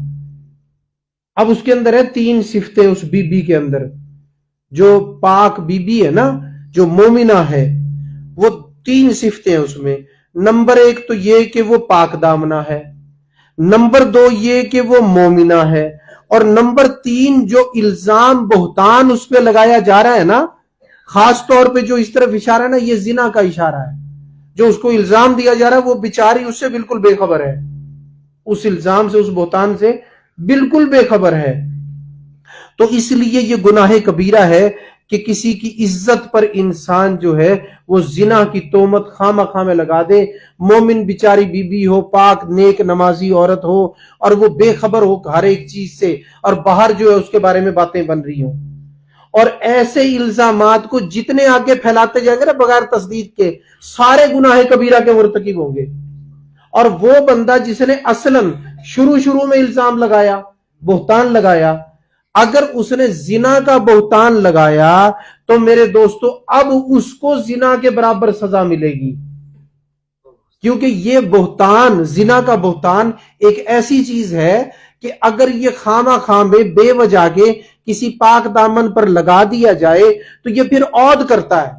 اب اس کے اندر ہے 3 صفتیں، اس بی بی کے اندر جو پاک بی بی ہے نا، جو مومنہ ہے، وہ 3 صفتیں اس میں. نمبر 1 تو یہ کہ وہ پاک دامنہ ہے، نمبر 2 یہ کہ وہ مومنہ ہے، اور نمبر 3 جو الزام بہتان اس پہ لگایا جا رہا ہے نا، خاص طور پہ جو اس طرف اشارہ ہے نا، یہ زنا کا اشارہ ہے. جو اس کو الزام دیا جا رہا ہے وہ بیچاری اس سے بالکل بے خبر ہے، اس الزام سے، اس بہتان سے بالکل بے خبر ہے. تو اس لیے یہ گناہ کبیرہ ہے کہ کسی کی عزت پر انسان جو ہے وہ زنا کی تہمت خواہ میں لگا دے. مومن بیچاری بی بی ہو، پاک نیک نمازی عورت ہو، اور وہ بے خبر ہو ہر ایک چیز سے، اور باہر جو ہے اس کے بارے میں باتیں بن رہی ہوں. اور ایسے الزامات کو جتنے آگے پھیلاتے جائیں گے نا بغیر تصدیق کے، سارے گناہ کبیرہ کے مرتکب ہوں گے. اور وہ بندہ جس نے اصلاً شروع میں الزام لگایا، بہتان لگایا، اگر اس نے زنا کا بہتان لگایا تو میرے دوستو اب اس کو زنا کے برابر سزا ملے گی. کیونکہ یہ بہتان، زنا کا بہتان ایک ایسی چیز ہے کہ اگر یہ خامہ خام بے وجہ کے کسی پاک دامن پر لگا دیا جائے تو یہ پھر عود کرتا ہے،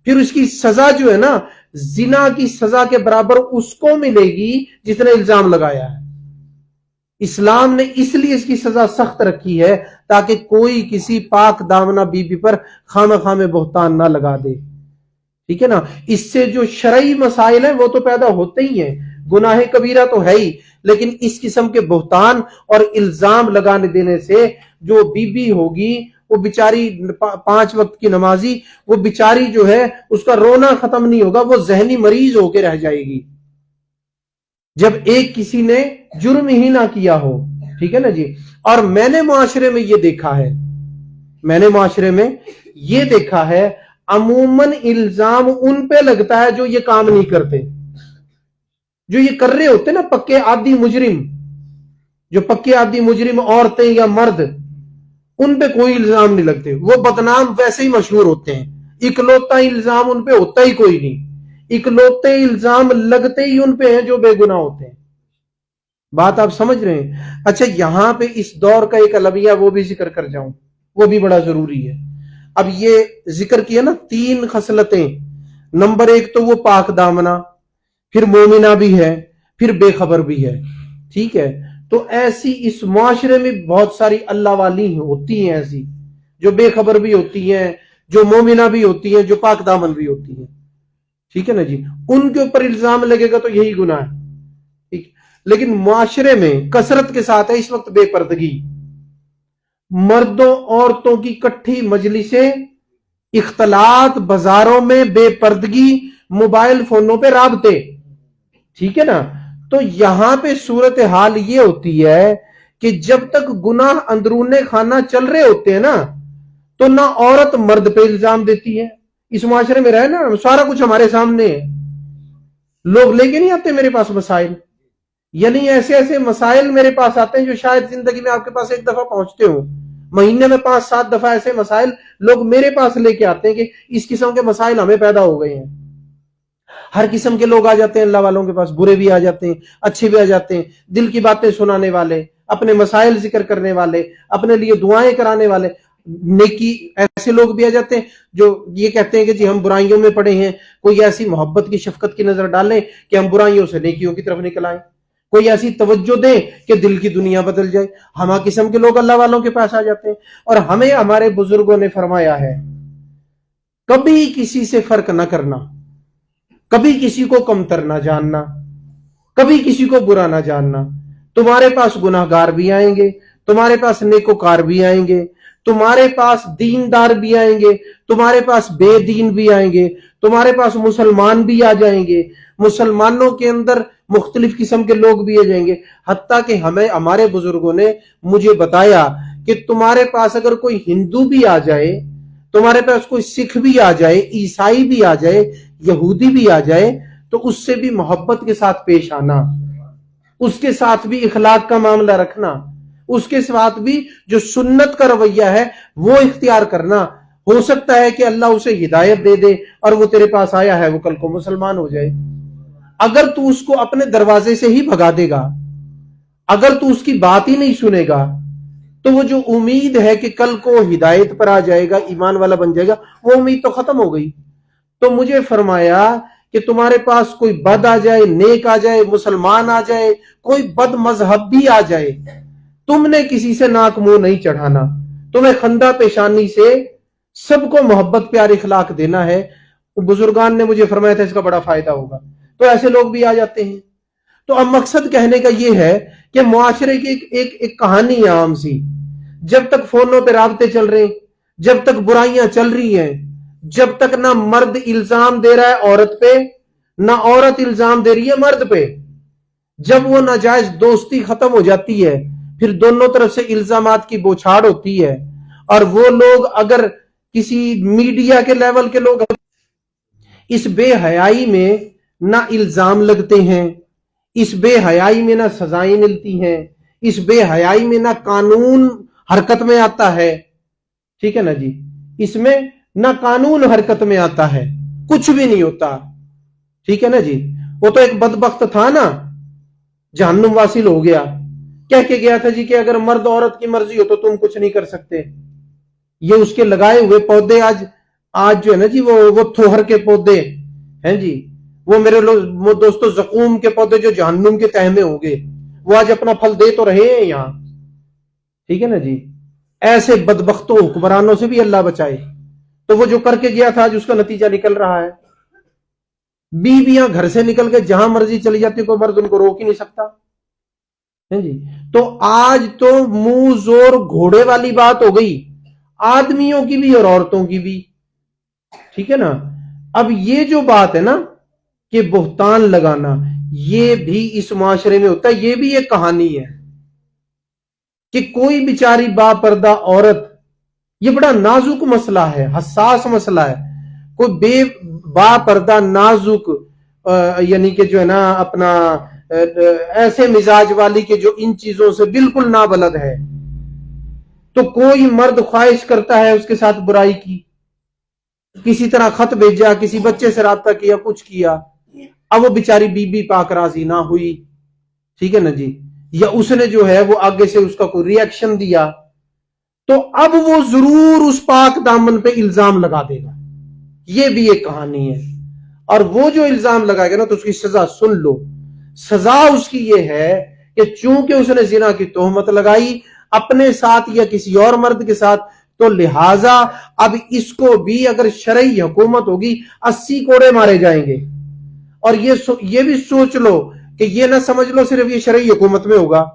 پھر اس کی سزا جو ہے نا، زنا کی سزا کے برابر اس کو ملے گی جس نے الزام لگایا ہے۔ اسلام نے اس لیے اس کی سزا سخت رکھی ہے تاکہ کوئی کسی پاک دامنہ بی بی پر خامہ خام بہتان نہ لگا دے، ٹھیک ہے نا۔ اس سے جو شرعی مسائل ہیں وہ تو پیدا ہوتے ہی ہیں، گناہ کبیرہ تو ہے ہی، لیکن اس قسم کے بہتان اور الزام لگانے دینے سے جو بی بی ہوگی وہ بیچاری 5 وقت کی نمازی، وہ بیچاری جو ہے اس کا رونا ختم نہیں ہوگا، وہ ذہنی مریض ہو کے رہ جائے گی جب ایک کسی نے جرم ہی نہ کیا ہو، ٹھیک ہے نا جی۔ اور میں نے معاشرے میں یہ دیکھا ہے عموماً الزام ان پہ لگتا ہے جو یہ کام نہیں کرتے، جو یہ کر رہے ہوتے نا پکے عادی مجرم، عورتیں یا مرد، ان پہ کوئی الزام نہیں لگتے، وہ بدنام ویسے ہی مشہور ہوتے ہیں، اکلوتا الزام ان پہ ہوتا ہی کوئی نہیں، اکلوتے الزام لگتے ہی ان پہ ہیں جو بے گناہ ہوتے ہیں۔ بات آپ سمجھ رہے ہیں؟ اچھا، یہاں پہ اس دور کا ایک المیہ وہ بھی ذکر کر جاؤں، وہ بھی بڑا ضروری ہے۔ اب یہ ذکر کیا نا 3 خصلتیں، نمبر 1 تو وہ پاک دامنہ، پھر مومنہ بھی ہے، پھر بے خبر بھی ہے، ٹھیک ہے۔ تو ایسی اس معاشرے میں بہت ساری اللہ والی ہوتی ہیں، ایسی جو بے خبر بھی ہوتی ہیں، جو مومنہ بھی ہوتی ہیں، جو پاک دامن بھی ہوتی ہیں، ٹھیک ہے نا جی۔ ان کے اوپر الزام لگے گا تو یہی گناہ ہے، ٹھیک۔ لیکن معاشرے میں کثرت کے ساتھ ہے اس وقت بے پردگی، مردوں عورتوں کی کٹھی مجلسیں، اختلاط بازاروں میں، بے پردگی، موبائل فونوں پہ رابطے، ٹھیک ہے نا۔ تو یہاں پہ صورتحال یہ ہوتی ہے کہ جب تک گناہ اندرون خانہ چل رہے ہوتے ہیں نا، تو نہ عورت مرد پہ الزام دیتی ہے۔ اس معاشرے میں رہے نا، سارا کچھ ہمارے سامنے ہے، لوگ لے کے نہیں آتے میرے پاس مسائل، یعنی ایسے مسائل میرے پاس آتے ہیں جو شاید زندگی میں آپ کے پاس ایک دفعہ پہنچتے ہوں، مہینے میں 5-7 دفعہ ایسے مسائل لوگ میرے پاس لے کے آتے ہیں کہ اس قسم کے مسائل ہمیں پیدا ہو گئے ہیں۔ ہر قسم کے لوگ آ جاتے ہیں اللہ والوں کے پاس، برے بھی آ جاتے ہیں، اچھے بھی آ جاتے ہیں، دل کی باتیں سنانے والے، اپنے مسائل ذکر کرنے والے، اپنے لیے دعائیں کرانے والے، نیکی، ایسے لوگ بھی آ جاتے ہیں جو یہ کہتے ہیں کہ جی ہم برائیوں میں پڑے ہیں، کوئی ایسی محبت کی شفقت کی نظر ڈالیں کہ ہم برائیوں سے نیکیوں کی طرف نکل آئیں، کوئی ایسی توجہ دیں کہ دل کی دنیا بدل جائے۔ ہما قسم کے لوگ اللہ والوں کے پاس آ جاتے ہیں۔ اور ہمیں ہمارے بزرگوں نے فرمایا ہے کبھی کسی سے فرق نہ کرنا، کبھی کسی کو کمتر نہ جاننا، کبھی کسی کو برا نہ جاننا۔ تمہارے پاس گناہ گار بھی آئیں گے، تمہارے پاس نیکوکار بھی آئیں گے، تمہارے پاس دیندار بھی آئیں گے، تمہارے پاس بے دین بھی آئیں گے، تمہارے پاس مسلمان بھی آ جائیں گے، مسلمانوں کے اندر مختلف قسم کے لوگ بھی آ جائیں گے۔ حتیٰ کہ ہمارے بزرگوں نے مجھے بتایا کہ تمہارے پاس اگر کوئی ہندو بھی آ جائے، تمہارے پاس کوئی سکھ بھی آ جائے، عیسائی بھی آ جائے، یہودی بھی آ جائے، تو اس سے بھی محبت کے ساتھ پیش آنا، اس کے ساتھ بھی اخلاق کا معاملہ رکھنا، اس کے ساتھ بھی جو سنت کا رویہ ہے وہ اختیار کرنا۔ ہو سکتا ہے کہ اللہ اسے ہدایت دے دے اور وہ تیرے پاس آیا ہے وہ کل کو مسلمان ہو جائے۔ اگر تو اس کو اپنے دروازے سے ہی بھگا دے گا، اگر تو اس کی بات ہی نہیں سنے گا، تو وہ جو امید ہے کہ کل کو ہدایت پر آ جائے گا، ایمان والا بن جائے گا، وہ امید تو ختم ہو گئی۔ تو مجھے فرمایا کہ تمہارے پاس کوئی بد آ جائے، نیک آ جائے، مسلمان آ جائے، کوئی بد مذہب بھی آ جائے، تم نے کسی سے ناک منہ نہیں چڑھانا، تمہیں خندہ پیشانی سے سب کو محبت پیار اخلاق دینا ہے۔ بزرگان نے مجھے فرمایا تھا اس کا بڑا فائدہ ہوگا، تو ایسے لوگ بھی آ جاتے ہیں۔ تو اب مقصد کہنے کا یہ ہے کہ معاشرے کی ایک کہانی عام سی، جب تک فونوں پہ رابطے چل رہے ہیں، جب تک برائیاں چل رہی ہیں، جب تک نہ مرد الزام دے رہا ہے عورت پہ، نہ عورت الزام دے رہی ہے مرد پہ، جب وہ ناجائز دوستی ختم ہو جاتی ہے، پھر دونوں طرف سے الزامات کی بوچھاڑ ہوتی ہے، اور وہ لوگ اگر کسی میڈیا کے لیول کے لوگ اس بے حیائی میں نہ الزام لگتے ہیں، اس بے حیائی میں نہ سزائیں ملتی ہیں، اس بے حیائی میں نہ قانون حرکت میں آتا ہے، ٹھیک ہے نا جی، اس میں نہ قانون حرکت میں آتا ہے، کچھ بھی نہیں ہوتا، ٹھیک ہے نا جی۔ وہ تو ایک بدبخت تھا نا، جہنم واصل ہو گیا، کہہ کے گیا تھا جی کہ اگر مرد عورت کی مرضی ہو تو تم کچھ نہیں کر سکتے. یہ اس کے لگائے ہوئے پودے آج جو ہے نا جی وہ تھوہر کے پودے ہیں جی، وہ میرے دوستو زقوم کے پودے جو جہنم کے تہہ میں ہوں گے، وہ آج اپنا پھل دے تو رہے ہیں یہاں. ٹھیک ہے نا جی. ایسے بدبختوں حکمرانوں سے بھی اللہ بچائے. تو وہ جو کر کے گیا تھا آج اس کا نتیجہ نکل رہا ہے. بیویاں گھر سے نکل کے جہاں مرضی چلی جاتی، کوئی مرد ان کو روک ہی نہیں سکتا جی. تو آج تو منہ زور گھوڑے والی بات ہو گئی، آدمیوں کی بھی اور عورتوں کی بھی. ٹھیک ہے نا. اب یہ جو بات ہے نا کہ بہتان لگانا، یہ بھی اس معاشرے میں ہوتا ہے. یہ بھی ایک کہانی ہے کہ کوئی بیچاری با پردہ عورت، یہ بڑا نازک مسئلہ ہے، حساس مسئلہ ہے. کوئی بے با پردہ نازک یعنی کہ جو ہے نا اپنا ایسے مزاج والی کہ جو ان چیزوں سے بالکل نابلد ہے، تو کوئی مرد خواہش کرتا ہے اس کے ساتھ برائی کی، کسی طرح خط بھیجا، کسی بچے سے رابطہ کیا، کچھ کیا، اب وہ بیچاری بی بی پاک راضی نہ ہوئی. ٹھیک ہے نا جی. یا اس نے جو ہے وہ آگے سے اس کا کوئی ری ایکشن دیا، تو اب وہ ضرور اس پاک دامن پہ الزام لگا دے گا. یہ بھی ایک کہانی ہے. اور وہ جو الزام لگائے گا نا تو اس کی سزا سن لو. سزا اس کی یہ ہے کہ چونکہ اس نے زنا کی تہمت لگائی اپنے ساتھ یا کسی اور مرد کے ساتھ، تو لہٰذا اب اس کو بھی اگر شرعی حکومت ہوگی 80 کوڑے مارے جائیں گے. اور یہ بھی سوچ لو کہ یہ نہ سمجھ لو صرف یہ شرعی حکومت میں ہوگا،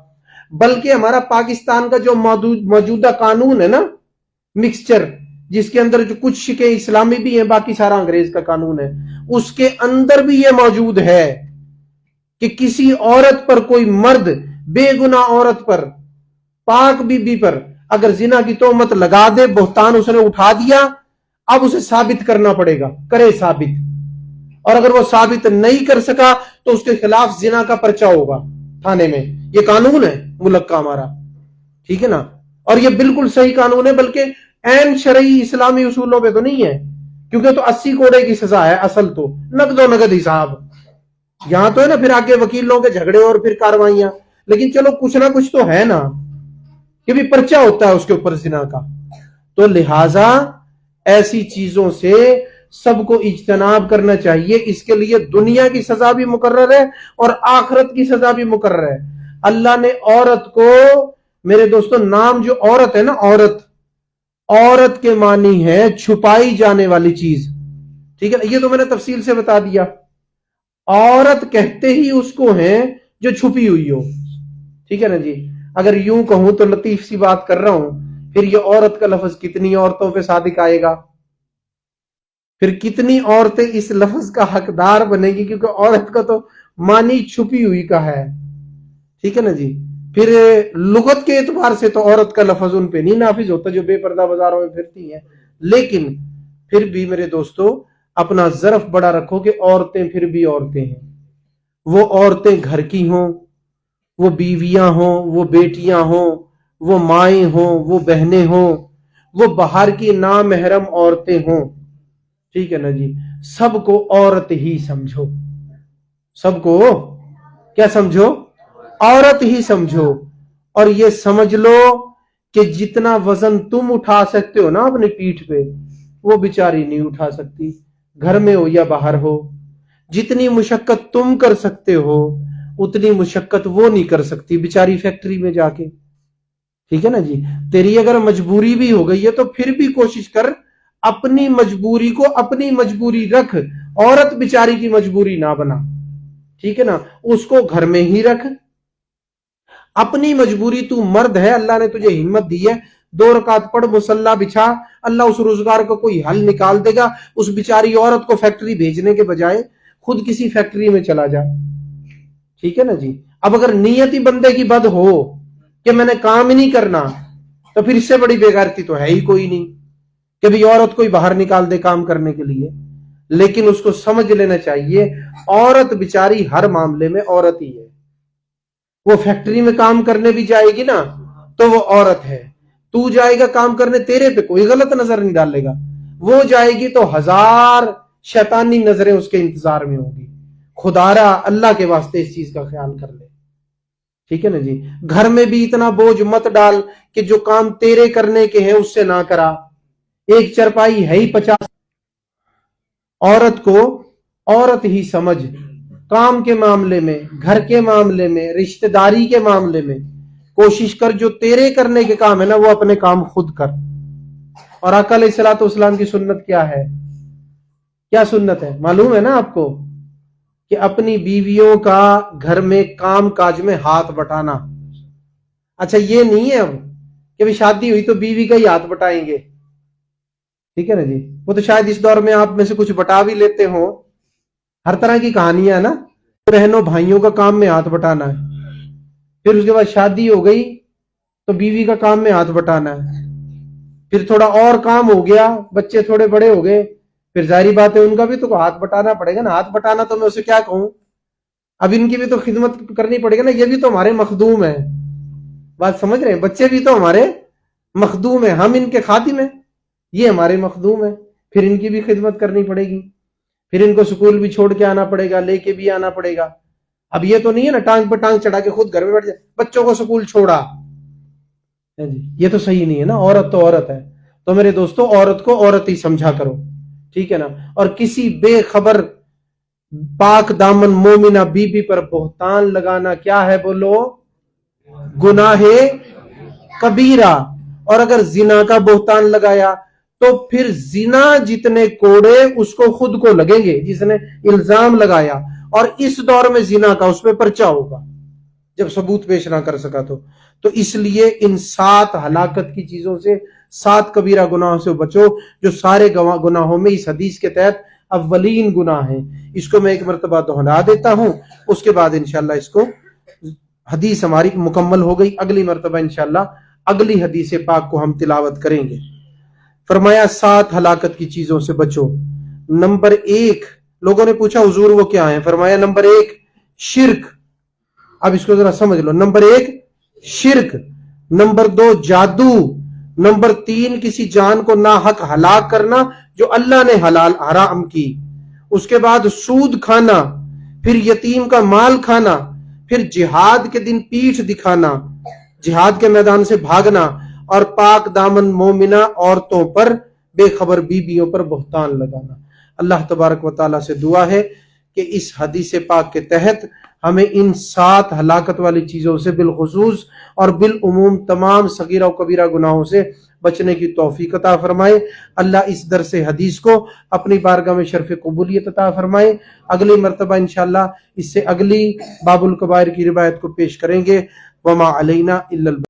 بلکہ ہمارا پاکستان کا جو موجودہ قانون ہے نا مکسچر، جس کے اندر جو کچھ شکیں اسلامی بھی ہیں، باقی سارا انگریز کا قانون ہے، اس کے اندر بھی یہ موجود ہے کہ کسی عورت پر، کوئی مرد بے گناہ عورت پر، پاک بی بی پر اگر زنا کی تہمت لگا دے، بہتان اس نے اٹھا دیا، اب اسے ثابت کرنا پڑے گا، کرے ثابت. اور اگر وہ ثابت نہیں کر سکا تو اس کے خلاف زنا کا پرچہ ہوگا تھانے میں. یہ قانون ہے ملک کا ہمارا. ٹھیک ہے نا. اور یہ بالکل صحیح قانون ہے، بلکہ عین شرعی اسلامی اصولوں پہ تو نہیں ہے، کیونکہ تو 80 کوڑے کی سزا ہے اصل تو، نقد و نقد حساب. یہاں تو ہے نا پھر آگے وکیلوں کے جھگڑے اور پھر کاروائیاں، لیکن چلو کچھ نہ کچھ تو ہے نا کہ بھی پرچہ ہوتا ہے اس کے اوپر زنا کا. تو لہٰذا ایسی چیزوں سے سب کو اجتناب کرنا چاہیے. اس کے لیے دنیا کی سزا بھی مقرر ہے اور آخرت کی سزا بھی مقرر ہے. اللہ نے عورت کو، میرے دوستو، نام جو عورت ہے نا، عورت کے معنی ہے چھپائی جانے والی چیز. ٹھیک ہے نا. یہ تو میں نے تفصیل سے بتا دیا. عورت کہتے ہی اس کو ہیں جو چھپی ہوئی ہو. ٹھیک ہے نا جی. اگر یوں کہوں تو لطیف سی بات کر رہا ہوں، پھر یہ عورت کا لفظ کتنی عورتوں پہ صادق آئے گا، پھر کتنی عورتیں اس لفظ کا حقدار بنے گی، کیونکہ عورت کا تو معنی چھپی ہوئی کا ہے. ٹھیک ہے نا جی. پھر لغت کے اعتبار سے تو عورت کا لفظ ان پہ نہیں نافذ ہوتا جو بے پردہ بازاروں میں پھرتی ہیں، لیکن پھر بھی میرے دوستو اپنا ظرف بڑا رکھو کہ عورتیں پھر بھی عورتیں ہیں. وہ عورتیں گھر کی ہوں، وہ بیویاں ہوں، وہ بیٹیاں ہوں، وہ مائیں ہوں، وہ بہنیں ہوں، وہ باہر کی نامحرم عورتیں ہوں. ٹھیک ہے نا جی. سب کو عورت ہی سمجھو. سب کو کیا سمجھو؟ عورت ہی سمجھو. اور یہ سمجھ لو کہ جتنا وزن تم اٹھا سکتے ہو نا اپنی پیٹھ پہ، وہ بیچاری نہیں اٹھا سکتی، گھر میں ہو یا باہر ہو. جتنی مشقت تم کر سکتے ہو اتنی مشقت وہ نہیں کر سکتی بیچاری فیکٹری میں جا کے. ٹھیک ہے نا جی. تیری اگر مجبوری بھی ہو گئی ہے تو پھر بھی کوشش کر اپنی مجبوری کو اپنی مجبوری رکھ، عورت بیچاری کی مجبوری نہ بنا. ٹھیک ہے نا. اس کو گھر میں ہی رکھ. اپنی مجبوری، تو مرد ہے، اللہ نے تجھے ہمت دی ہے، 2 رکعت پڑھ، مصلی بچھا، اللہ اس روزگار کا کوئی حل نکال دے گا. اس بیچاری عورت کو فیکٹری بھیجنے کے بجائے خود کسی فیکٹری میں چلا جا. ٹھیک ہے نا جی. اب اگر نیت ہی بندے کی بد ہو کہ میں نے کام ہی نہیں کرنا، تو پھر اس سے بڑی بےغیرتی تو ہے ہی کوئی نہیں کہ بھی عورت کو ہی باہر نکال دے کام کرنے کے لیے. لیکن اس کو سمجھ لینا چاہیے عورت بیچاری ہر معاملے میں عورت ہی ہے. وہ فیکٹری میں کام کرنے بھی جائے گی نا تو وہ عورت ہے. تو جائے گا کام کرنے، تیرے پہ کوئی غلط نظر نہیں ڈالے گا. وہ جائے گی تو 1000 شیطانی نظریں اس کے انتظار میں ہوں گی. خدارا اللہ کے واسطے اس چیز کا خیال کر لے، ٹھیک ہے نا جی۔ گھر میں بھی اتنا بوجھ مت ڈال کہ جو کام تیرے کرنے کے ہیں اس سے نہ کرا، ایک چرپائی ہے ہی 50۔ عورت کو عورت ہی سمجھ، کام کے معاملے میں، گھر کے معاملے میں، رشتہ داری کے معاملے میں کوشش کر جو تیرے کرنے کے کام ہے نا وہ اپنے کام خود کر۔ اور آقا علیہ الصلوۃ والسلام کی سنت کیا ہے؟ کیا سنت ہے معلوم ہے نا آپ کو؟ کہ اپنی بیویوں کا گھر میں کام کاج میں ہاتھ بٹانا۔ اچھا یہ نہیں ہے اب کہ بھی شادی ہوئی تو بیوی کا ہی ہاتھ بٹائیں گے، ٹھیک ہے نا جی۔ وہ تو شاید اس دور میں آپ میں سے کچھ بٹا بھی لیتے ہوں، ہر طرح کی کہانیاں نا۔ بہنوں بھائیوں کا کام میں ہاتھ بٹانا ہے، پھر اس کے بعد شادی ہو گئی تو بیوی کا کام میں ہاتھ بٹانا ہے، پھر تھوڑا اور کام ہو گیا، بچے تھوڑے بڑے ہو گئے، پھر ظاہری بات ہے ان کا بھی تو ہاتھ بٹانا پڑے گا نا۔ ہاتھ بٹانا تو میں اسے کیا کہوں، اب ان کی بھی تو خدمت کرنی پڑے گی نا، یہ بھی تو ہمارے مخدوم ہیں، بات سمجھ رہے ہیں؟ بچے بھی تو ہمارے مخدوم ہیں، ہم ان کے خادم ہیں، یہ ہمارے مخدوم ہیں، پھر ان کی بھی خدمت کرنی پڑے گی، پھر ان کو سکول بھی چھوڑ کے آنا پڑے گا، لے کے بھی آنا پڑے گا۔ اب یہ تو نہیں ہے نا ٹانگ پہ ٹانگ چڑھا کے خود گھر میں بیٹھ جائے، بچوں کو سکول چھوڑا، یہ تو صحیح نہیں ہے نا۔ عورت تو عورت ہے، تو میرے دوستو عورت کو عورت ہی سمجھا کرو، ٹھیک ہے نا۔ اور کسی بے خبر پاک دامن مومنہ بی بی پر بہتان لگانا کیا ہے بولو؟ گناہ کبیرہ۔ اور اگر زنا کا بہتان لگایا تو پھر زنا جتنے کوڑے اس کو خود کو لگیں گے جس نے الزام لگایا، اور اس دور میں زنا کا اس پہ پرچہ ہوگا جب ثبوت پیش نہ کر سکا تو اس لیے ان 7 ہلاکت کی چیزوں سے، 7 کبیرہ گناہوں سے بچو، جو سارے گناہوں میں اس حدیث کے تحت اولین گناہ ہیں۔ اس کو میں ایک مرتبہ دہرا دیتا ہوں، اس کے بعد انشاءاللہ اس کو، حدیث ہماری مکمل ہو گئی، اگلی مرتبہ انشاءاللہ اگلی حدیث پاک کو ہم تلاوت کریں گے۔ فرمایا 7 ہلاکت کی چیزوں سے بچو۔ نمبر 1، لوگوں نے پوچھا حضور وہ کیا ہیں؟ فرمایا نمبر 1 شرک۔ اب اس کو ذرا سمجھ لو، نمبر 1 شرک، نمبر 2 جادو، نمبر 3 کسی جان کو ناحق ہلاک کرنا جو اللہ نے حرام کی، اس کے بعد سود کھانا، پھر یتیم کا مال کھانا، پھر جہاد کے دن پیٹھ دکھانا، جہاد کے میدان سے بھاگنا، اور پاک دامن مومنہ عورتوں پر، بے خبر بیویوں پر بہتان لگانا۔ اللہ تبارک و تعالیٰ سے دعا ہے کہ اس حدیث پاک کے تحت ہمیں ان 7 ہلاکت والی چیزوں سے بالخصوص اور بالعموم تمام صغیرہ و کبیرہ گناہوں سے بچنے کی توفیق عطا فرمائے۔ اللہ اس درس حدیث کو اپنی بارگاہ میں شرف قبولیت عطا فرمائے۔ اگلی مرتبہ انشاءاللہ اس سے اگلی باب الکبائر کی روایت کو پیش کریں گے۔ وما علینا الا